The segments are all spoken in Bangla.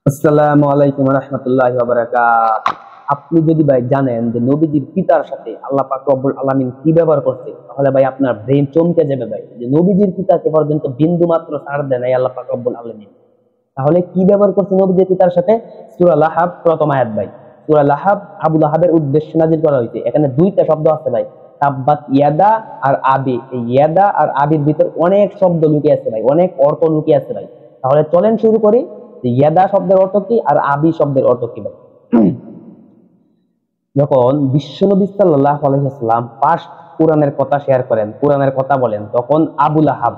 আসসালামু আলাইকুম রাহমাতুল্লাহি ওয়া বারাকাতুহু। আপনি যদি ভাই জানেন যে নবীজির পিতার সাথে আল্লাহ পাক রব্বুল আলামিন কি ব্যবহার করছে, তাহলে ভাই আপনার ব্রেন চমকে যাবে ভাই, যে নবীজির পিতাকে পর্যন্ত বিন্দু মাত্র ছাড় দেয় নাই আল্লাহ পাক রব্বুল আলামিন। তাহলে কি ব্যবহার করছে নবীজির পিতার সাথে? সূরা লাহাব প্রথম আয়াত ভাই। সূরা লাহাব আবু লাহাবের উদ্দেশ্যে নাযিল করা হয়েছে। এখানে দুইটা শব্দ আছে ভাই, তাব্বাত ইয়াদা আর আবি। এই ইয়াদা আর আবির ভিতর অনেক শব্দ লুকিয়ে আছে ভাই, অনেক অর্থ লুকিয়ে আছে ভাই। তাহলে চলেন শুরু করি যে ইয়াদা শব্দের অর্থ কি আর আবি শব্দের অর্থ কি ভাই। যখন বিশ্বনবী সাল্লাল্লাহু আলাইহি ওয়াসাল্লাম ফার্স্ট কোরআনের কথা শেয়ার করেন, কোরআনের কথা বলেন, তখন আবু লাহাব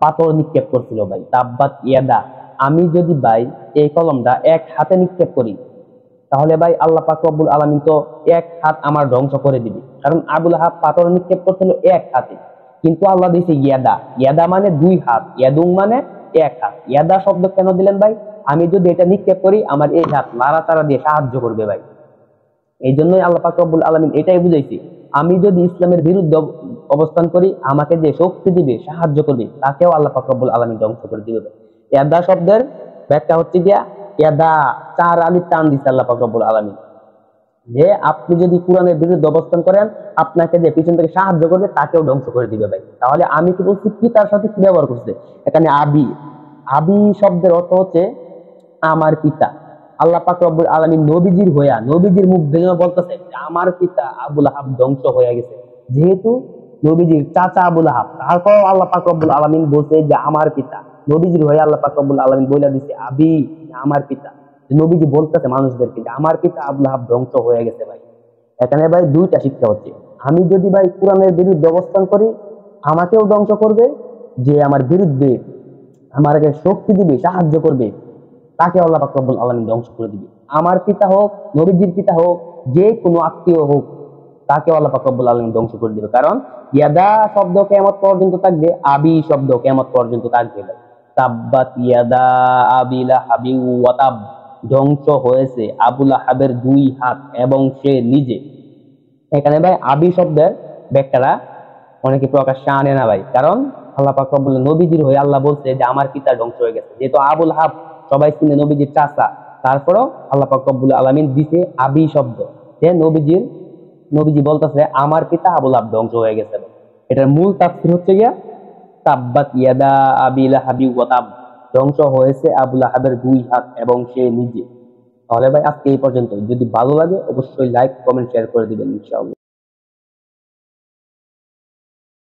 পাথর নিক্ষেপ করছিল ভাই। তাব্বাত ইয়াদা, আমি যদি ভাই এই কলমটা এক হাতে নিক্ষেপ করি, তাহলে ভাই আল্লাহ পাক রব্বুল আলামিন তো এক হাত আমার ধ্বংস করে দিবে, কারণ আবু লাহাব পাথর নিক্ষেপ করছিল এক হাতে। কিন্তু আল্লাহ দিয়েছে ইয়াদা। ইয়াদা মানে দুই হাত, ইয়াদুং মানে এক হাত। ইয়াদা শব্দ কেন দিলেন ভাই? আমি যদি এটা নিক্ষেপ করি, আমার এই হাত লাড়াচাড়া দিয়ে সাহায্য করবে ভাই। এই জন্যই আল্লাহ পাক রব্বুল আলামিন এটাই বুঝাইছি, আমি যদি ইসলামের বিরুদ্ধে অবস্থান করি, আমাকে যে শক্তি দিবে, সাহায্য করবে, তাকেও আল্লাহ পাক রব্বুল আলামিন ধ্বংস করে দিবে। ইয়াদা শব্দের ব্যাখ্যা হচ্ছে গিয়া ইয়াদা, চার আলিফ টান দিচ্ছে আল্লাহ পাক রব্বুল আলামিন, যে আপনি যদি কোরআনের বিরুদ্ধে অবস্থান করেন, আপনাকে যে পিছন থেকে সাহায্য করবে, তাকেও ধ্বংস করে দিবে ভাই। তাহলে আমি কি বলছি, পিতার সাথে কি ব্যবহার করছে এখানে? আবি। আবি শব্দের অর্থ হচ্ছে আমার পিতা। আল্লাহ পাক রব্বুল আলামিন নবীজির হইয়া, নবীজির মুখ ভেঙে বলতেছে যে আমার পিতা আবু লাহাব ধ্বংস হয়ে গেছে। যেহেতু নবীজির চাচা আবু লাহাব, তারপর আল্লাহ পাক রব্বুল আলামিন বলছে যে আমার পিতা। নবীজির হয়ে আল্লাহ পাক রব্বুল আলামিন বলে দিছে আবি, আমার পিতা। নবীজি বলতেছে মানুষদেরকে যে আমার পিতা আবু লাহাব ধ্বংস হয়ে গেছে ভাই। এখানে ভাই দুইটা শিক্ষা হচ্ছে, আমি যদি ভাই কোরআনের বিরুদ্ধে অবস্থান করি, আমাকেও ধ্বংস করবে। যে আমার বিরুদ্ধে আমাকে শক্তি দিবে, সাহায্য করবে, তাকে আল্লাহ পাক রব্বুল আলামিন ধ্বংস করে দিবে। আমার পিতা হোক, নবীজির পিতা হোক, যে কোনো আত্মীয় হোক, তাকে আল্লাহ পাক রব্বুল আলামিন ধ্বংস করে দিবে। কারণ ইয়াদা শব্দ কিয়ামত পর্যন্ত থাকবে, আবি শব্দ কিয়ামত পর্যন্ত থাকবে। তাব্বাত ইয়াদা আবি লাহাবি ওয়া তাব, ধ্বংস হয়েছে আবু লাহাবের দুই হাত এবং সে নিজে। এখানে ভাই আবি শব্দের ব্যাখ্যাটা অনেকে প্রকাশ্যে আনে না ভাই, কারণ আল্লাহ পাক রব্বুল নবীজির হয়ে আল্লাহ বলছে যে আমার পিতা ধ্বংস হয়ে গেছে। যেহেতু আবুল হাব সবাই চিনে নবীজির চাচা, তারপরও আল্লাহ পাক রব্বুল আলামিন দিছে আবি শব্দ, যে নবীজি বলতেছে আমার পিতা আবুল হাব ধ্বংস হয়ে গেছে। এটার মূল তাফসীর হচ্ছে গিয়া তাব্বাত ইয়াদা আবি লাহাবি ওয়া তাব, ধ্বংস হয়েছে আবু লাহাবের দুই হাত এবং সে নিজে। তাহলে ভাই আজকে এই পর্যন্ত। যদি ভালো লাগে অবশ্যই লাইক কমেন্ট শেয়ার করে দিবেন ইনশাআল্লাহ।